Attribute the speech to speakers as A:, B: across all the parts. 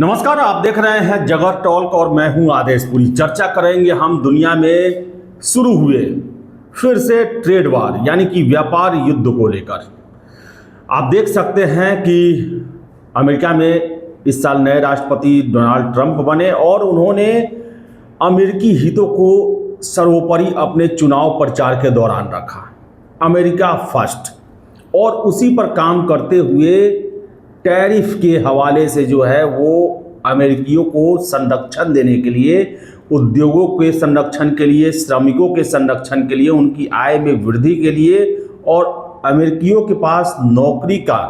A: नमस्कार, आप देख रहे हैं जगत टॉक और मैं हूं आदेश पुरी। चर्चा करेंगे हम दुनिया में शुरू हुए फिर से ट्रेड वार यानी कि व्यापार युद्ध को लेकर। आप देख सकते हैं कि अमेरिका में इस साल नए राष्ट्रपति डोनाल्ड ट्रंप बने और उन्होंने अमेरिकी हितों को सर्वोपरि अपने चुनाव प्रचार के दौरान रखा, अमेरिका फर्स्ट। और उसी पर काम करते हुए टैरिफ के हवाले से जो है वो अमेरिकियों को संरक्षण देने के लिए, उद्योगों के संरक्षण के लिए, श्रमिकों के संरक्षण के लिए, उनकी आय में वृद्धि के लिए और अमेरिकियों के पास नौकरी का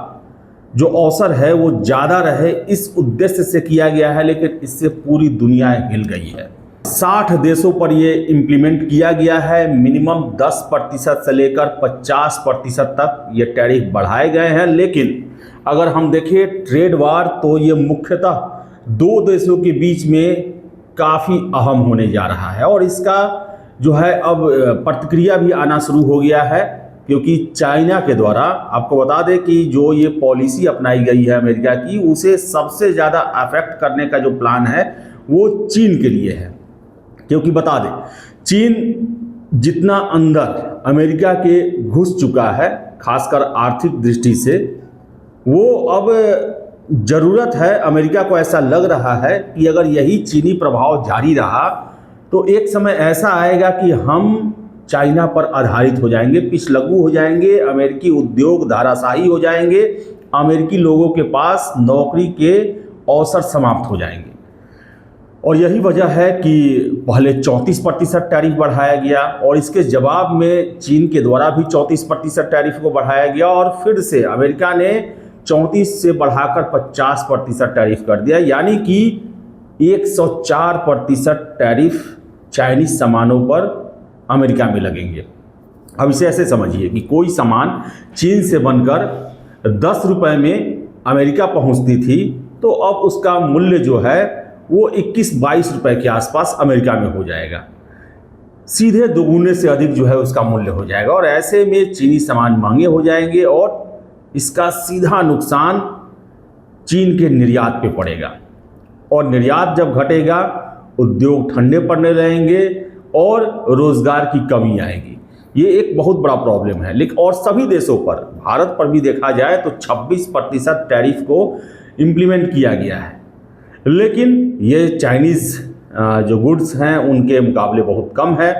A: जो अवसर है वो ज़्यादा रहे, इस उद्देश्य से किया गया है। लेकिन इससे पूरी दुनिया हिल गई है। 60 देशों पर ये इम्प्लीमेंट किया गया है। मिनिमम 10% से लेकर 50% तक ये टैरिफ बढ़ाए गए हैं। लेकिन अगर हम देखें ट्रेड वार तो ये मुख्यतः दो देशों के बीच में काफ़ी अहम होने जा रहा है और इसका जो है अब प्रतिक्रिया भी आना शुरू हो गया है, क्योंकि चाइना के द्वारा, आपको बता दें कि जो ये पॉलिसी अपनाई गई है अमेरिका की, उसे सबसे ज़्यादा अफेक्ट करने का जो प्लान है वो चीन के लिए है। क्योंकि बता दें, चीन जितना अंदर अमेरिका के घुस चुका है, खासकर आर्थिक दृष्टि से, वो अब ज़रूरत है, अमेरिका को ऐसा लग रहा है कि अगर यही चीनी प्रभाव जारी रहा तो एक समय ऐसा आएगा कि हम चाइना पर आधारित हो जाएंगे, पिछलग्गू हो जाएंगे, अमेरिकी उद्योग धाराशाही हो जाएंगे, अमेरिकी लोगों के पास नौकरी के अवसर समाप्त हो जाएंगे। और यही वजह है कि पहले 34% टैरिफ बढ़ाया गया और इसके जवाब में चीन के द्वारा भी 34% टैरिफ को बढ़ाया गया और फिर से अमेरिका ने 34 से बढ़ाकर 50% टैरिफ कर दिया, यानी कि 104% टैरिफ चाइनीज सामानों पर अमेरिका में लगेंगे। अब इसे ऐसे समझिए कि कोई सामान चीन से बनकर 10 रुपये में अमेरिका पहुंचती थी तो अब उसका मूल्य जो है वो 21-22 रुपये के आसपास अमेरिका में हो जाएगा, सीधे दोगुने से अधिक जो है उसका मूल्य हो जाएगा। और ऐसे में चीनी सामान महंगे हो जाएंगे और इसका सीधा नुकसान चीन के निर्यात पे पड़ेगा और निर्यात जब घटेगा उद्योग ठंडे पड़ने रहेंगे और रोजगार की कमी आएगी। ये एक बहुत बड़ा प्रॉब्लम है। लेकिन और सभी देशों पर, भारत पर भी देखा जाए तो 26% टैरिफ को इम्प्लीमेंट किया गया है। लेकिन ये चाइनीज़ जो गुड्स हैं उनके मुकाबले बहुत कम है।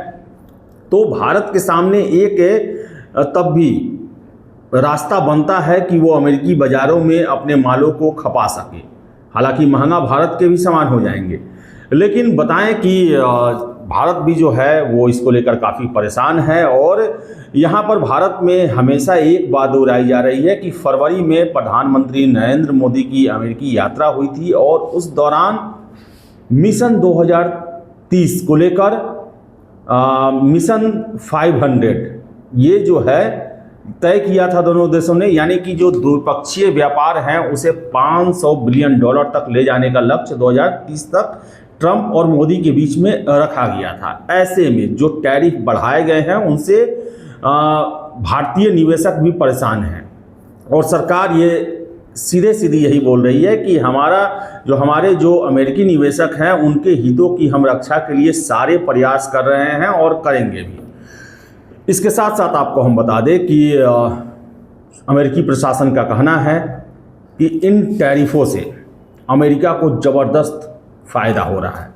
A: तो भारत के सामने एक तब भी रास्ता बनता है कि वो अमेरिकी बाज़ारों में अपने मालों को खपा सके। हालांकि महंगा भारत के भी सामान हो जाएंगे, लेकिन बताएं कि भारत भी जो है वो इसको लेकर काफ़ी परेशान है। और यहाँ पर भारत में हमेशा एक बात दोहराई जा रही है कि फरवरी में प्रधानमंत्री नरेंद्र मोदी की अमेरिकी यात्रा हुई थी और उस दौरान मिशन 2030 को लेकर मिशन 500 ये जो है तय किया था दोनों देशों ने, यानी कि जो द्विपक्षीय व्यापार है उसे $500 बिलियन तक ले जाने का लक्ष्य 2030 तक ट्रंप और मोदी के बीच में रखा गया था। ऐसे में जो टैरिफ बढ़ाए गए हैं उनसे भारतीय निवेशक भी परेशान हैं और सरकार ये सीधे सीधे यही बोल रही है कि हमारे जो अमेरिकी निवेशक हैं उनके हितों की हम रक्षा के लिए सारे प्रयास कर रहे हैं और करेंगे भी। इसके साथ साथ आपको हम बता दें कि अमेरिकी प्रशासन का कहना है कि इन टैरिफों से अमेरिका को ज़बरदस्त फ़ायदा हो रहा है।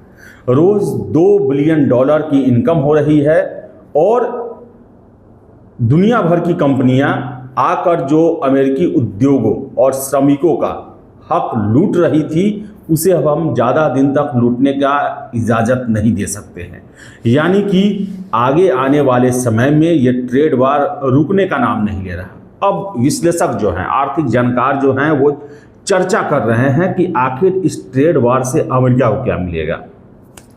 A: रोज़ $2 बिलियन की इनकम हो रही है और दुनिया भर की कंपनियां आकर जो अमेरिकी उद्योगों और श्रमिकों का हक लूट रही थी उसे अब हम ज़्यादा दिन तक लूटने का इजाज़त नहीं दे सकते हैं। यानी कि आगे आने वाले समय में ये ट्रेड वार रुकने का नाम नहीं ले रहा। अब विश्लेषक जो हैं, आर्थिक जानकार जो हैं, वो चर्चा कर रहे हैं कि आखिर इस ट्रेड वार से अमेरिका को क्या मिलेगा।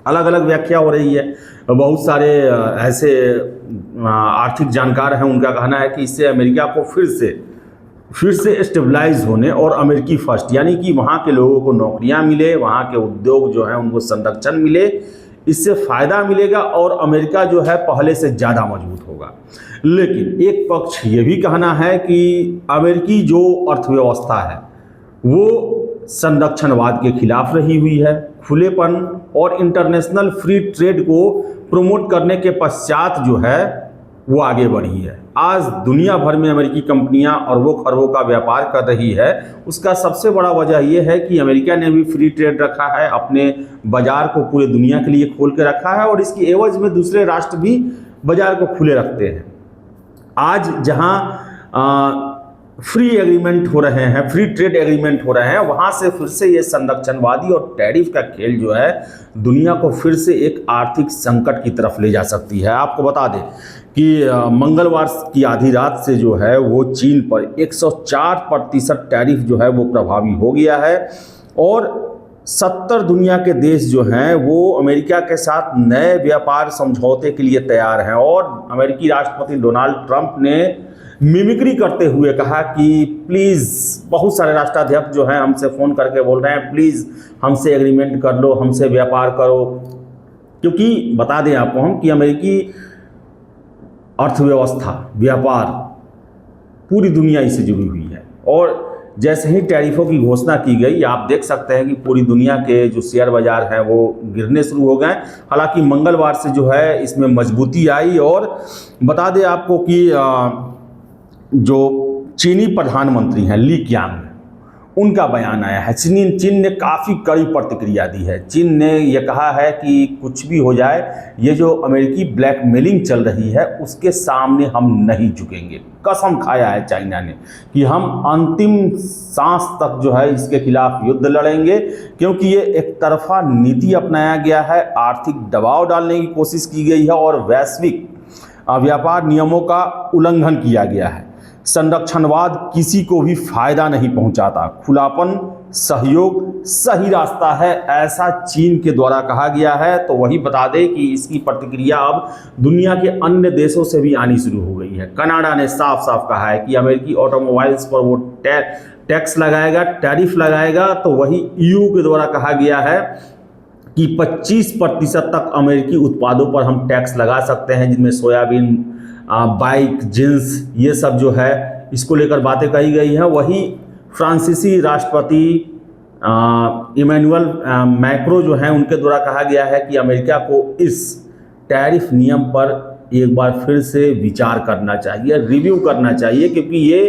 A: अलग अलग व्याख्या हो रही है। बहुत सारे ऐसे आर्थिक जानकार हैं, उनका कहना है कि इससे अमेरिका को फिर से स्टेबलाइज होने और अमेरिकी फर्स्ट, यानी कि वहाँ के लोगों को नौकरियाँ मिले, वहाँ के उद्योग जो हैं उनको संरक्षण मिले, इससे फ़ायदा मिलेगा और अमेरिका जो है पहले से ज़्यादा मजबूत होगा। लेकिन एक पक्ष ये भी कहना है कि अमेरिकी जो अर्थव्यवस्था है वो संरक्षणवाद के खिलाफ रही हुई है, खुलेपन और इंटरनेशनल फ्री ट्रेड को प्रमोट करने के पश्चात जो है वो आगे बढ़ी है। आज दुनिया भर में अमेरिकी कंपनियां अरबों खरबों का व्यापार कर रही है। उसका सबसे बड़ा वजह यह है कि अमेरिका ने भी फ्री ट्रेड रखा है, अपने बाजार को पूरे दुनिया के लिए खोल के रखा है और इसकी एवज में दूसरे राष्ट्र भी बाजार को खुले रखते हैं। आज जहां फ्री एग्रीमेंट हो रहे हैं, फ्री ट्रेड एग्रीमेंट हो रहे हैं, वहाँ से फिर से ये संरक्षणवादी और टैरिफ का खेल जो है दुनिया को फिर से एक आर्थिक संकट की तरफ ले जा सकती है। आपको बता दें कि मंगलवार की आधी रात से जो है वो चीन पर 104% टैरिफ जो है वो प्रभावी हो गया है और 70 दुनिया के देश जो हैं वो अमेरिका के साथ नए व्यापार समझौते के लिए तैयार हैं। और अमेरिकी राष्ट्रपति डोनाल्ड ट्रंप ने मिमिक्री करते हुए कहा कि प्लीज़, बहुत सारे राष्ट्राध्यक्ष जो हैं हमसे फ़ोन करके बोल रहे हैं प्लीज़ हमसे एग्रीमेंट कर लो, हमसे व्यापार करो, क्योंकि बता दें आपको हम कि अमेरिकी अर्थव्यवस्था, व्यापार पूरी दुनिया इससे जुड़ी हुई है। और जैसे ही टैरिफों की घोषणा की गई, आप देख सकते हैं कि पूरी दुनिया के जो शेयर बाजार हैं वो गिरने शुरू हो गए। हालांकि मंगलवार से जो है इसमें मजबूती आई। और बता दें आपको कि जो चीनी प्रधानमंत्री हैं ली कीयांग, उनका बयान आया है। चीन ने काफ़ी कड़ी प्रतिक्रिया दी है। चीन ने यह कहा है कि कुछ भी हो जाए, ये जो अमेरिकी ब्लैकमेलिंग चल रही है उसके सामने हम नहीं झुकेंगे। कसम खाया है चाइना ने कि हम अंतिम सांस तक जो है इसके खिलाफ युद्ध लड़ेंगे, क्योंकि ये एक तरफा नीति अपनाया गया है, आर्थिक दबाव डालने की कोशिश की गई है और वैश्विक व्यापार नियमों का उल्लंघन किया गया है। संरक्षणवाद किसी को भी फायदा नहीं पहुंचाता, खुलापन, सहयोग सही रास्ता है, ऐसा चीन के द्वारा कहा गया है। तो वही बता दें कि इसकी प्रतिक्रिया अब दुनिया के अन्य देशों से भी आनी शुरू हो गई है। कनाडा ने साफ साफ कहा है कि अमेरिकी ऑटोमोबाइल्स पर वो टैक्स लगाएगा, टैरिफ लगाएगा। तो वही ईयू के द्वारा कहा गया है कि 25% तक अमेरिकी उत्पादों पर हम टैक्स लगा सकते हैं, जिनमें सोयाबीन, बाइक, जींस, ये सब जो है इसको लेकर बातें कही गई हैं। वही फ्रांसीसी राष्ट्रपति इमैनुअल मैक्रो जो हैं उनके द्वारा कहा गया है कि अमेरिका को इस टैरिफ नियम पर एक बार फिर से विचार करना चाहिए, रिव्यू करना चाहिए, क्योंकि ये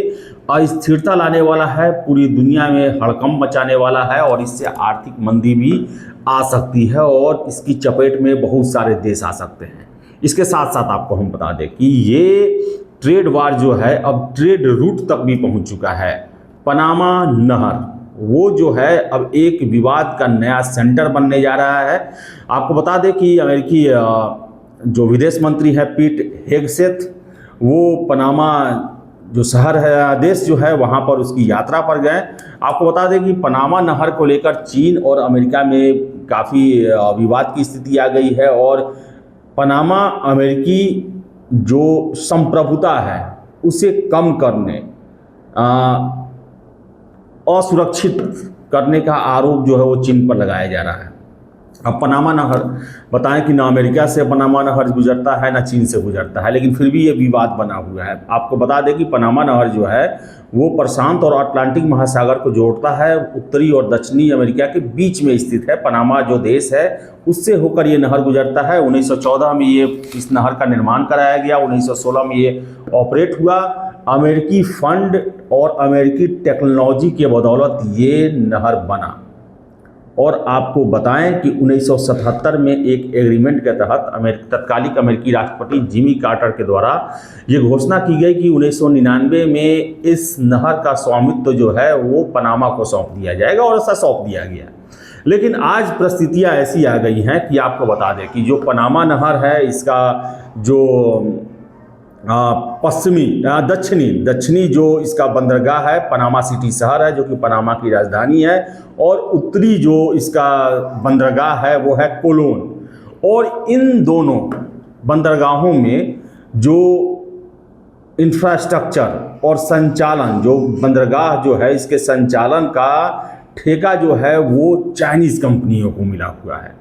A: अस्थिरता लाने वाला है, पूरी दुनिया में हड़कंप मचाने वाला है और इससे आर्थिक मंदी भी आ सकती है और इसकी चपेट में बहुत सारे देश आ सकते हैं। इसके साथ साथ आपको हम बता दें कि ये ट्रेड वार जो है अब ट्रेड रूट तक भी पहुंच चुका है। पनामा नहर वो जो है अब एक विवाद का नया सेंटर बनने जा रहा है। आपको बता दें कि अमेरिकी जो विदेश मंत्री हैं पीट हेगसेथ, वो पनामा जो शहर है, देश जो है, वहाँ पर उसकी यात्रा पर गए। आपको बता दें कि पनामा नहर को लेकर चीन और अमेरिका में काफ़ी विवाद की स्थिति आ गई है और पनामा अमेरिकी जो संप्रभुता है उसे कम करने, असुरक्षित करने का आरोप जो है वो चीन पर लगाया जा रहा है। अब पनामा नहर, बताएं कि ना अमेरिका से पनामा नहर गुजरता है ना चीन से गुजरता है, लेकिन फिर भी ये विवाद बना हुआ है। आपको बता दें कि पनामा नहर जो है वो प्रशांत और अटलांटिक महासागर को जोड़ता है, उत्तरी और दक्षिणी अमेरिका के बीच में स्थित है। पनामा जो देश है उससे होकर ये नहर गुजरता है। 1914 में ये इस नहर का निर्माण कराया गया, 1916 में ये ऑपरेट हुआ। अमेरिकी फंड और अमेरिकी टेक्नोलॉजी के बदौलत ये नहर बना। और आपको बताएं कि 1977 में एक एग्रीमेंट के तहत तत्कालिक अमेरिकी राष्ट्रपति जिमी कार्टर के द्वारा ये घोषणा की गई कि 1999 में इस नहर का स्वामित्व जो है वो पनामा को सौंप दिया जाएगा और ऐसा सौंप दिया गया। लेकिन आज परिस्थितियां ऐसी आ गई हैं कि आपको बता दें कि जो पनामा नहर है इसका जो दक्षिणी जो इसका बंदरगाह है पनामा सिटी शहर है, जो कि पनामा की राजधानी है, और उत्तरी जो इसका बंदरगाह है वो है कोलोन। और इन दोनों बंदरगाहों में जो इंफ्रास्ट्रक्चर और संचालन, जो बंदरगाह जो है इसके संचालन का ठेका जो है वो चाइनीज़ कंपनियों को मिला हुआ है।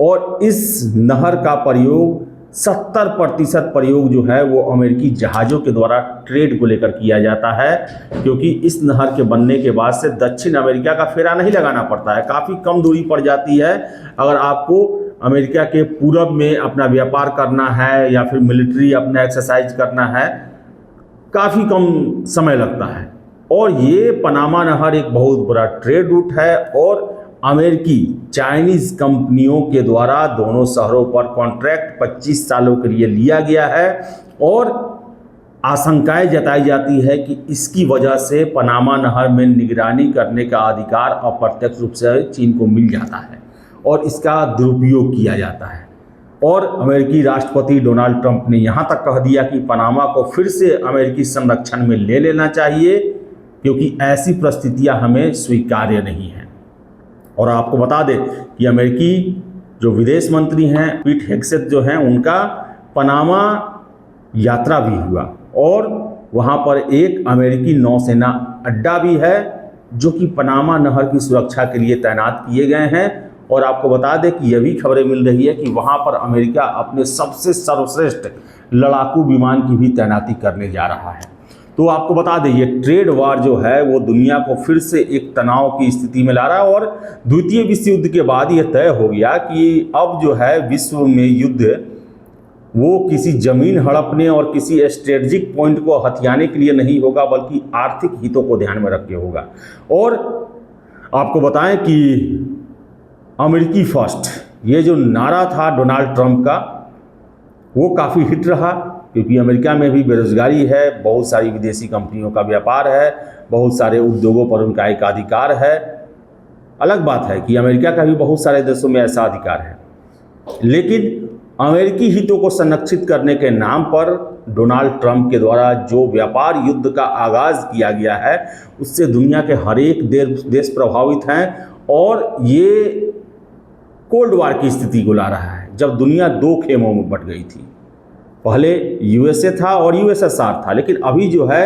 A: और इस नहर का प्रयोग 70% प्रयोग जो है वो अमेरिकी जहाज़ों के द्वारा ट्रेड को लेकर किया जाता है, क्योंकि इस नहर के बनने के बाद से दक्षिण अमेरिका का फेरा नहीं लगाना पड़ता है, काफ़ी कम दूरी पड़ जाती है। अगर आपको अमेरिका के पूरब में अपना व्यापार करना है या फिर मिलिट्री अपना एक्सरसाइज करना है, काफ़ी कम समय लगता है। और ये पनामा नहर एक बहुत बड़ा ट्रेड रूट है और अमेरिकी चाइनीज़ कंपनियों के द्वारा दोनों शहरों पर कॉन्ट्रैक्ट 25 सालों के लिए लिया गया है और आशंकाएं जताई जाती है कि इसकी वजह से पनामा नहर में निगरानी करने का अधिकार अप्रत्यक्ष रूप से चीन को मिल जाता है और इसका दुरुपयोग किया जाता है। और अमेरिकी राष्ट्रपति डोनाल्ड ट्रंप ने यहाँ तक कह दिया कि पनामा को फिर से अमेरिकी संरक्षण में ले लेना चाहिए, क्योंकि ऐसी परिस्थितियाँ हमें स्वीकार्य नहीं हैं। और आपको बता दें कि अमेरिकी जो विदेश मंत्री हैं पीट हेगसेथ जो हैं, उनका पनामा यात्रा भी हुआ और वहाँ पर एक अमेरिकी नौसेना अड्डा भी है जो कि पनामा नहर की सुरक्षा के लिए तैनात किए गए हैं। और आपको बता दें कि यह भी खबरें मिल रही है कि वहाँ पर अमेरिका अपने सबसे सर्वश्रेष्ठ लड़ाकू विमान की भी तैनाती करने जा रहा है। तो आपको बता दें ये ट्रेड वार जो है वो दुनिया को फिर से एक तनाव की स्थिति में ला रहा है। और द्वितीय विश्व युद्ध के बाद ये तय हो गया कि अब जो है विश्व में युद्ध वो किसी जमीन हड़पने और किसी स्ट्रेटजिक पॉइंट को हथियाने के लिए नहीं होगा, बल्कि आर्थिक हितों को ध्यान में रख के होगा। और आपको बताएं कि अमेरिकी फर्स्ट ये जो नारा था डोनाल्ड ट्रंप का, वो काफ़ी हिट रहा, क्योंकि अमेरिका में भी बेरोजगारी है, बहुत सारी विदेशी कंपनियों का व्यापार है, बहुत सारे उद्योगों पर उनका एकाधिकार है। अलग बात है कि अमेरिका का भी बहुत सारे देशों में ऐसा अधिकार है, लेकिन अमेरिकी हितों को संरक्षित करने के नाम पर डोनाल्ड ट्रंप के द्वारा जो व्यापार युद्ध का आगाज़ किया गया है उससे दुनिया के हर एक देश प्रभावित हैं। और ये कोल्ड वार की स्थिति को ला रहा है, जब दुनिया दो खेमों में बट गई थी। पहले यूएसए था और यूएसएसआर था, लेकिन अभी जो है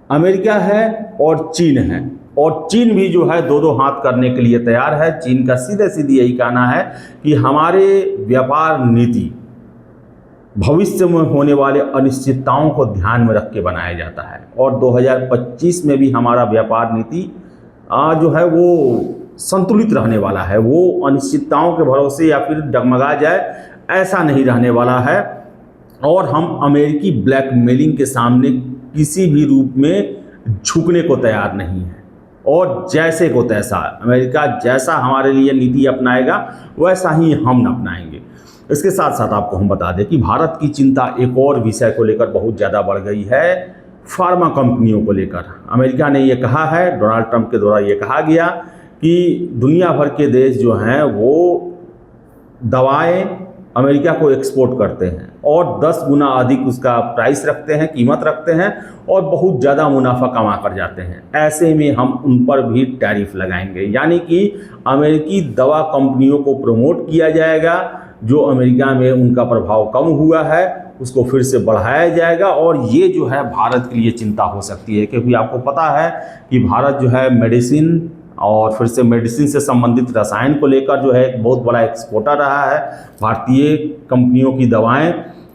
A: अमेरिका है और चीन है, और चीन भी जो है दो हाथ करने के लिए तैयार है। चीन का सीधे यही कहना है कि हमारे व्यापार नीति भविष्य में होने वाले अनिश्चितताओं को ध्यान में रख के बनाया जाता है, और 2025 में भी हमारा व्यापार नीति जो है वो संतुलित रहने वाला है। वो अनिश्चितताओं के भरोसे या फिर डगमगा जाए ऐसा नहीं रहने वाला है। और हम अमेरिकी ब्लैकमेलिंग के सामने किसी भी रूप में झुकने को तैयार नहीं है, और जैसे को तैसा अमेरिका जैसा हमारे लिए नीति अपनाएगा वैसा ही हम अपनाएंगे। इसके साथ साथ आपको हम बता दें कि भारत की चिंता एक और विषय को लेकर बहुत ज़्यादा बढ़ गई है, फार्मा कंपनियों को लेकर। अमेरिका ने ये कहा है, डोनाल्ड ट्रंप के द्वारा ये कहा गया कि दुनिया भर के देश जो हैं वो दवाएं अमेरिका को एक्सपोर्ट करते हैं और 10 गुना अधिक उसका प्राइस रखते हैं, कीमत रखते हैं, और बहुत ज़्यादा मुनाफा कमा कर जाते हैं। ऐसे में हम उन पर भी टैरिफ लगाएंगे, यानी कि अमेरिकी दवा कंपनियों को प्रमोट किया जाएगा। जो अमेरिका में उनका प्रभाव कम हुआ है उसको फिर से बढ़ाया जाएगा, और ये जो है भारत के लिए चिंता हो सकती है, क्योंकि आपको पता है कि भारत जो है मेडिसिन और फिर से मेडिसिन से संबंधित रसायन को लेकर जो है एक बहुत बड़ा एक्सपोर्टर रहा है। भारतीय कंपनियों की दवाएं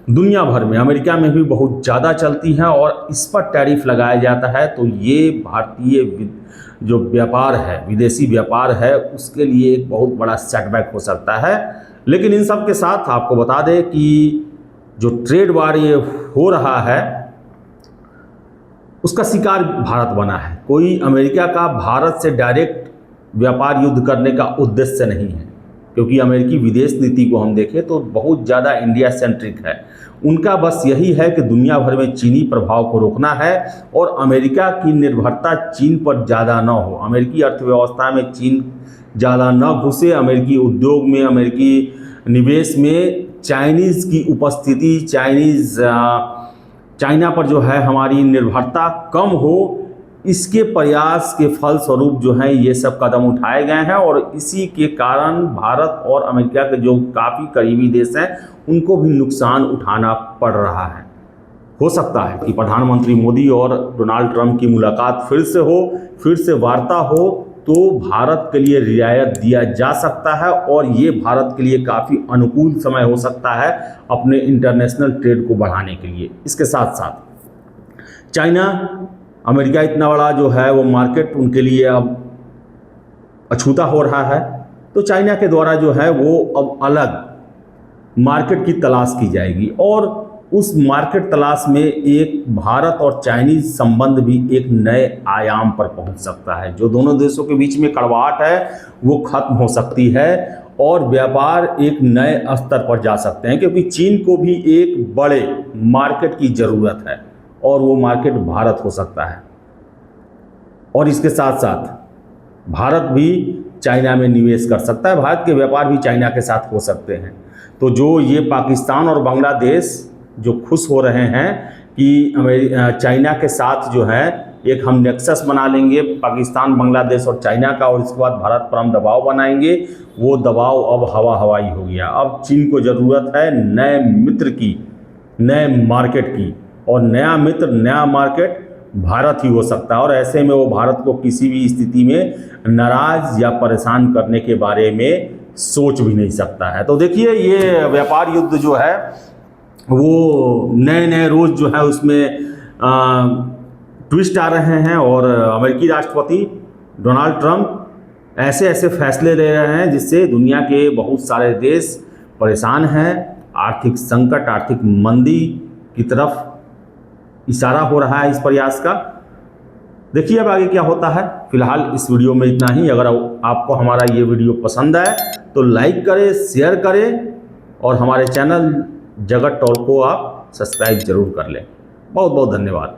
A: दुनिया भर में, अमेरिका में भी बहुत ज़्यादा चलती हैं, और इस पर टैरिफ लगाया जाता है। तो ये भारतीय जो व्यापार है, विदेशी व्यापार है, उसके लिए एक बहुत बड़ा सेटबैक हो सकता है। लेकिन इन सब के साथ आपको बता दें कि जो ट्रेड वार ये हो रहा है उसका शिकार भारत बना है। कोई अमेरिका का भारत से डायरेक्ट व्यापार युद्ध करने का उद्देश्य नहीं है, क्योंकि अमेरिकी विदेश नीति को हम देखें तो बहुत ज़्यादा इंडिया सेंट्रिक है। उनका बस यही है कि दुनिया भर में चीनी प्रभाव को रोकना है और अमेरिका की निर्भरता चीन पर ज़्यादा न हो, अमेरिकी अर्थव्यवस्था में चीन ज़्यादा न घुसे, अमेरिकी उद्योग में, अमेरिकी निवेश में चाइनीज़ की उपस्थिति, चाइना पर जो है हमारी निर्भरता कम हो, इसके प्रयास के फलस्वरूप जो है ये सब कदम उठाए गए हैं। और इसी के कारण भारत और अमेरिका के जो काफ़ी करीबी देश हैं उनको भी नुकसान उठाना पड़ रहा है। हो सकता है कि प्रधानमंत्री मोदी और डोनाल्ड ट्रंप की मुलाकात फिर से हो, फिर से वार्ता हो, तो भारत के लिए रियायत दिया जा सकता है और ये भारत के लिए काफ़ी अनुकूल समय हो सकता है अपने इंटरनेशनल ट्रेड को बढ़ाने के लिए। इसके साथ साथ चाइना, अमेरिका इतना बड़ा जो है वो मार्केट उनके लिए अब अछूता हो रहा है, तो चाइना के द्वारा जो है वो अब अलग मार्केट की तलाश की जाएगी और उस मार्केट तलाश में एक भारत और चाइनीज संबंध भी एक नए आयाम पर पहुंच सकता है। जो दोनों देशों के बीच में कड़वाहट है वो खत्म हो सकती है और व्यापार एक नए स्तर पर जा सकते हैं, क्योंकि चीन को भी एक बड़े मार्केट की ज़रूरत है और वो मार्केट भारत हो सकता है। और इसके साथ साथ भारत भी चाइना में निवेश कर सकता है, भारत के व्यापार भी चाइना के साथ हो सकते हैं। तो जो ये पाकिस्तान और बांग्लादेश जो खुश हो रहे हैं कि चाइना के साथ जो है एक हम नेक्सस बना लेंगे पाकिस्तान, बांग्लादेश और चाइना का, और इसके बाद भारत पर हम दबाव बनाएंगे, वो दबाव अब हवाई हो गया। अब चीन को ज़रूरत है नए मित्र की, नए मार्केट की, और नया मित्र, नया मार्केट भारत ही हो सकता है। और ऐसे में वो भारत को किसी भी स्थिति में नाराज़ या परेशान करने के बारे में सोच भी नहीं सकता है। तो देखिए, ये व्यापार युद्ध जो है वो नए नए रोज़ जो है उसमें ट्विस्ट आ रहे हैं और अमेरिकी राष्ट्रपति डोनाल्ड ट्रंप ऐसे ऐसे फैसले ले रहे हैं जिससे दुनिया के बहुत सारे देश परेशान हैं। आर्थिक संकट, आर्थिक मंदी की तरफ इशारा हो रहा है इस प्रयास का। देखिए अब आगे क्या होता है। फिलहाल इस वीडियो में इतना ही। अगर आपको हमारा ये वीडियो पसंद आए तो लाइक करें, शेयर करें और हमारे चैनल जगत टॉक को आप सब्सक्राइब जरूर कर लें। बहुत बहुत धन्यवाद।